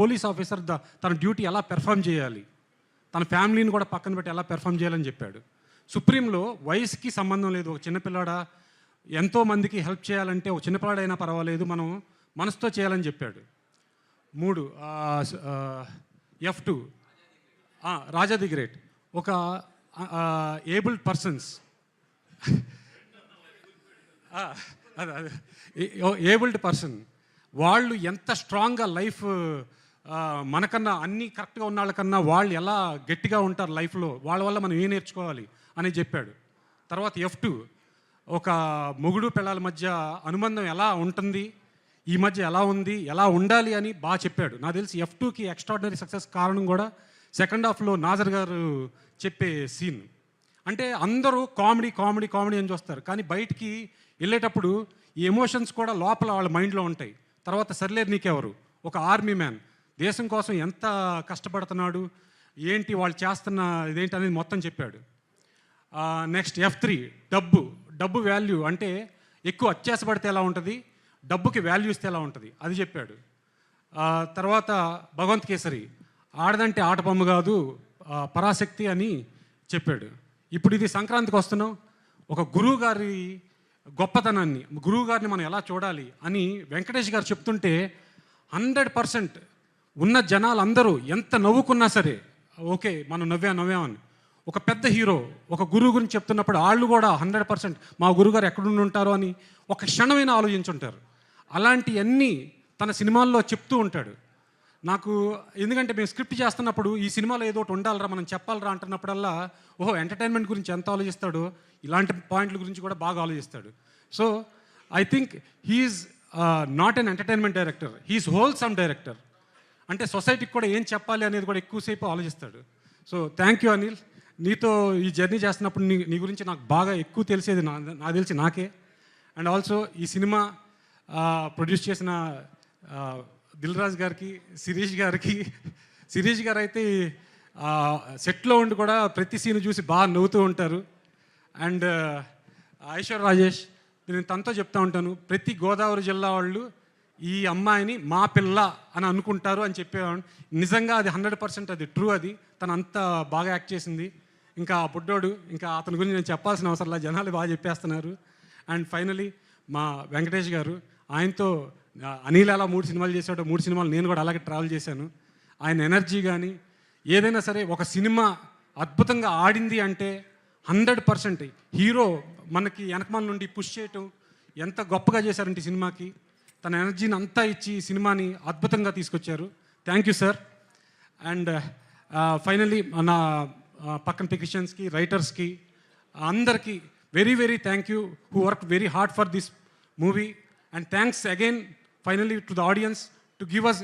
Police officer తన duty ఎలా perform చేయాలి, తన ఫ్యామిలీని కూడా పక్కన పెట్టి ఎలా పెర్ఫామ్ చేయాలని చెప్పాడు. సుప్రీంలో వయసుకి సంబంధం లేదు. ఒక చిన్నపిల్లాడ ఎంతోమందికి హెల్ప్ చేయాలంటే ఒక చిన్నపిల్లాడైనా పర్వాలేదు, మనం మనసుతో చేయాలని చెప్పాడు. 3 F2 రాజా ది గ్రేట్. ఒక ఏబుల్డ్ పర్సన్స్ ఏబుల్డ్ పర్సన్ వాళ్ళు ఎంత స్ట్రాంగ్గా లైఫ్ మనకన్నా అన్నీ కరెక్ట్గా ఉన్న వాళ్ళకన్నా వాళ్ళు ఎలా గట్టిగా ఉంటారు లైఫ్లో, వాళ్ళ వల్ల మనం ఏం నేర్చుకోవాలి అని చెప్పాడు. తర్వాత F2 ఒక మొగుడు పిల్లల మధ్య అనుబంధం ఎలా ఉంటుంది, ఈ మధ్య ఎలా ఉంది, ఎలా ఉండాలి అని బాగా చెప్పాడు. నాకు తెలిసి F2కి ఎక్స్ట్రాడినరీ సక్సెస్ కారణం కూడా సెకండ్ హాఫ్లో నాజర్ గారు చెప్పే సీన్. అంటే అందరూ కామెడీ కామెడీ కామెడీ అని చూస్తారు, కానీ బయటికి వెళ్ళేటప్పుడు ఈ ఎమోషన్స్ కూడా లోపల వాళ్ళ మైండ్లో ఉంటాయి. తర్వాత సర్లేరు నీకెవరు, ఒక ఆర్మీ మ్యాన్ దేశం కోసం ఎంత కష్టపడుతున్నాడు, ఏంటి వాళ్ళు చేస్తున్న ఇదేంటి అనేది మొత్తం చెప్పాడు. నెక్స్ట్ F3 డబ్బు వాల్యూ, అంటే ఎక్కువ అత్యాసపడితే ఎలా ఉంటుంది, డబ్బుకి వాల్యూ ఇస్తే ఎలా ఉంటుంది అది చెప్పాడు. తర్వాత భగవంత్ కేసరి ఆడదంటే ఆట బొమ్మ కాదు పరాశక్తి అని చెప్పాడు. ఇప్పుడు ఇది సంక్రాంతికి వస్తున్నాం, ఒక గురువు గారి గొప్పతనాన్ని, గురువు గారిని మనం ఎలా చూడాలి అని వెంకటేష్ గారు చెప్తుంటే 100% ఉన్న జనాలు అందరూ ఎంత నవ్వుకున్నా సరే ఓకే మనం నవ్వామని. ఒక పెద్ద హీరో ఒక గురువు గురించి చెప్తున్నప్పుడు వాళ్ళు కూడా 100% మా గురువుగారు ఎక్కడుండి ఉంటారో అని ఒక క్షణమైనా ఆలోచించుంటారు. అలాంటివన్నీ తన సినిమాల్లో చెప్తూ ఉంటాడు. నాకు ఎందుకంటే మేము స్క్రిప్ట్ చేస్తున్నప్పుడు ఈ సినిమాలో ఏదో ఒకటి ఉండాలరా మనం చెప్పాలరా అంటున్నప్పుడల్లా ఓహో ఎంటర్టైన్మెంట్ గురించి ఎంత ఆలోచిస్తాడో ఇలాంటి పాయింట్ల గురించి కూడా బాగా ఆలోచిస్తాడు. So I think he's not an entertainment director, he's wholesome director. అంటే సొసైటీకి కూడా ఏం చెప్పాలి అనేది కూడా ఎక్కువసేపు ఆలోచిస్తాడు. సో థ్యాంక్ యూ అనిల్, నీతో ఈ జర్నీ చేస్తున్నప్పుడు నీ గురించి నాకు బాగా ఎక్కువ తెలిసేది నాకు తెలిసి నాకే. అండ్ ఆల్సో ఈ సినిమా ప్రొడ్యూస్ చేసిన దిల్ రాజు గారికి, శిరీష్ గారు అయితే సెట్లో ఉండి కూడా ప్రతి సీన్ చూసి బాగా నవ్వుతూ ఉంటారు. అండ్ ఐశ్వర్య రాజేష్, నేను తనతో చెప్తా ఉంటాను, ప్రతి గోదావరి జిల్లా వాళ్ళు ఈ అమ్మాయిని మా పిల్ల అని అనుకుంటారు అని చెప్పేవాడు. నిజంగా అది 100% అది ట్రూ. అది తను అంత బాగా యాక్ట్ చేసింది. ఇంకా ఆ బుడ్డోడు, ఇంకా అతని గురించి నేను చెప్పాల్సిన అవసరం లేదు, జనాలు బాగా చెప్పేస్తున్నారు. అండ్ ఫైనలీ మా వెంకటేష్ గారు, ఆయనతో అనిల్ అలా 3 సినిమాలు చేశాడు, 3 సినిమాలు నేను కూడా అలాగే ట్రావెల్ చేశాను. ఆయన ఎనర్జీ కానీ ఏదైనా సరే, ఒక సినిమా అద్భుతంగా ఆడింది అంటే 100% హీరో మనకి వెనకమాల నుండి పుష్ చేయటం ఎంత గొప్పగా చేశారంటే ఈ సినిమాకి తన ఎనర్జీని అంతా ఇచ్చి ఈ సినిమాని అద్భుతంగా తీసుకొచ్చారు. Thank you sir. And finally నా పక్కన టెక్నీషియన్స్కి, రైటర్స్కి అందరికీ very very thank you who work very hard for this movie. And thanks again finally to the audience to give us